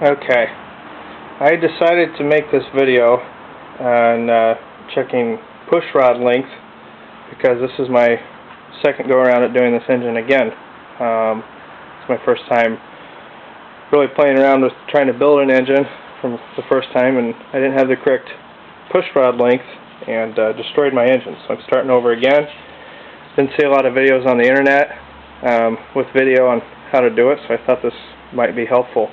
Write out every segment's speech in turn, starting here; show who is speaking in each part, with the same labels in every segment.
Speaker 1: Okay, I decided to make this video on checking push rod length because this is my second go around at doing this engine again. It's my first time really playing around with trying to build an engine from the first time, and I didn't have the correct push rod length and destroyed my engine, so I'm starting over again. Didn't see a lot of videos on the internet with video on how to do it, so I thought this might be helpful.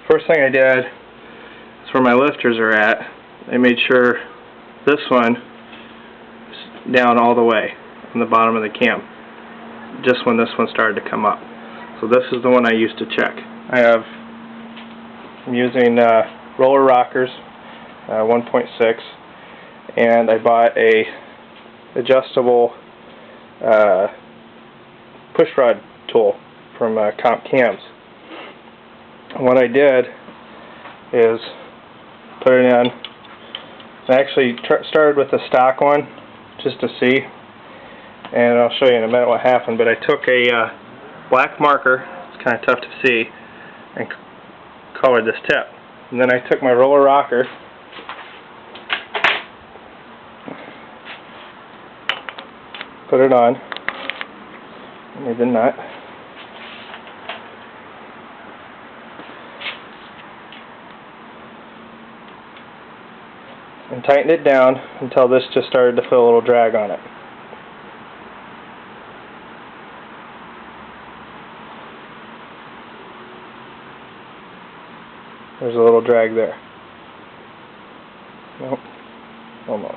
Speaker 1: First thing I did is where my lifters are at, I made sure this one is down all the way from the bottom of the cam, just when this one started to come up. So this is the one I used to check. I'm using roller rockers, 1.6, and I bought a adjustable push rod tool from Comp Cams. And what I did is put it in. I actually started with the stock one just to see, and I'll show you in a minute what happened, but I took a black marker, it's kind of tough to see, and colored this tip. And then I took my roller rocker, put it on, made the nut, and tightened it down until this just started to feel a little drag on it. There's a little drag there. Nope, almost.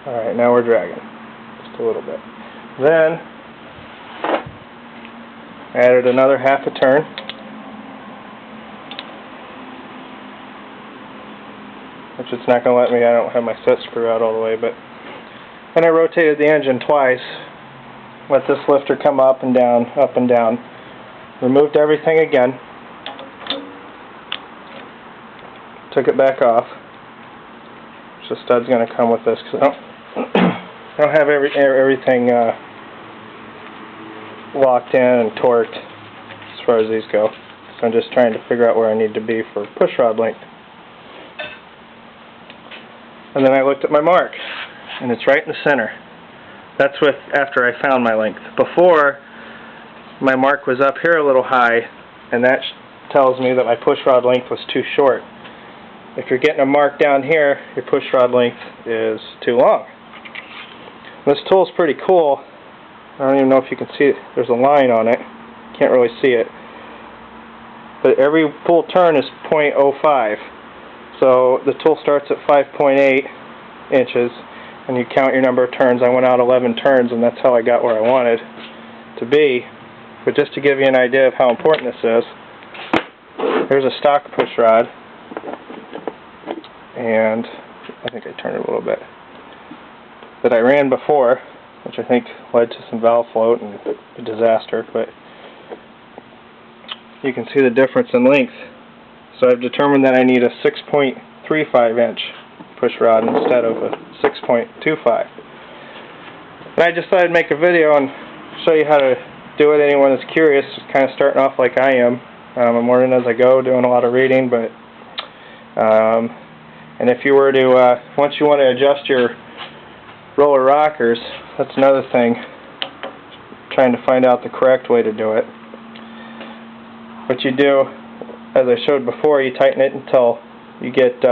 Speaker 1: Alright, now we're dragging. Just a little bit. Then, added another half a turn. Which it's not going to let me, I don't have my set screw out all the way, but... And I rotated the engine twice. Let this lifter come up and down, up and down. Removed everything again. Took it back off. So the stud's going to come with this because I don't have everything locked in and torqued as far as these go. So I'm just trying to figure out where I need to be for push rod length. And then I looked at my mark, and it's right in the center. That's after I found my length. Before, my mark was up here a little high, and that tells me that my push rod length was too short. If you're getting a mark down here, your push rod length is too long. This tool's pretty cool. I don't even know if you can see it. There's a line on it. Can't really see it. But every full turn is 0.05. So the tool starts at 5.8 inches, and you count your number of turns. I went out 11 turns, and that's how I got where I wanted to be. But just to give you an idea of how important this is, here's a stock push rod, and I think I turned it a little bit, that I ran before, which I think led to some valve float and a disaster, but you can see the difference in length. So I've determined that I need a 6.35 inch push rod instead of a 6.25. And I just thought I'd make a video and show you how to do it. Anyone that's curious, just kind of starting off like I am. I'm learning as I go, doing a lot of reading, but and if you were to once you want to adjust your roller rockers, that's another thing, trying to find out the correct way to do it. What you do, as I showed before, you tighten it until you get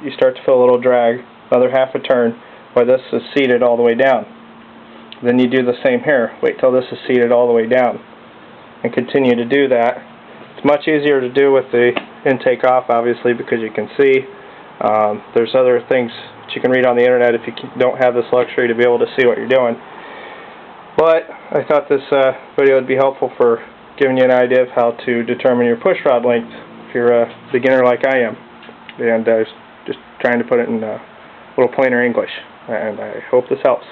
Speaker 1: you start to feel a little drag, another half a turn, where this is seated all the way down. Then you do the same here. Wait till this is seated all the way down, and continue to do that. It's much easier to do with the intake off, obviously, because you can see. There's other things that you can read on the internet if you don't have this luxury to be able to see what you're doing. But I thought this video would be helpful for giving you an idea of how to determine your push rod length if you're a beginner like I am. And just trying to put it in a little plainer English. And I hope this helps.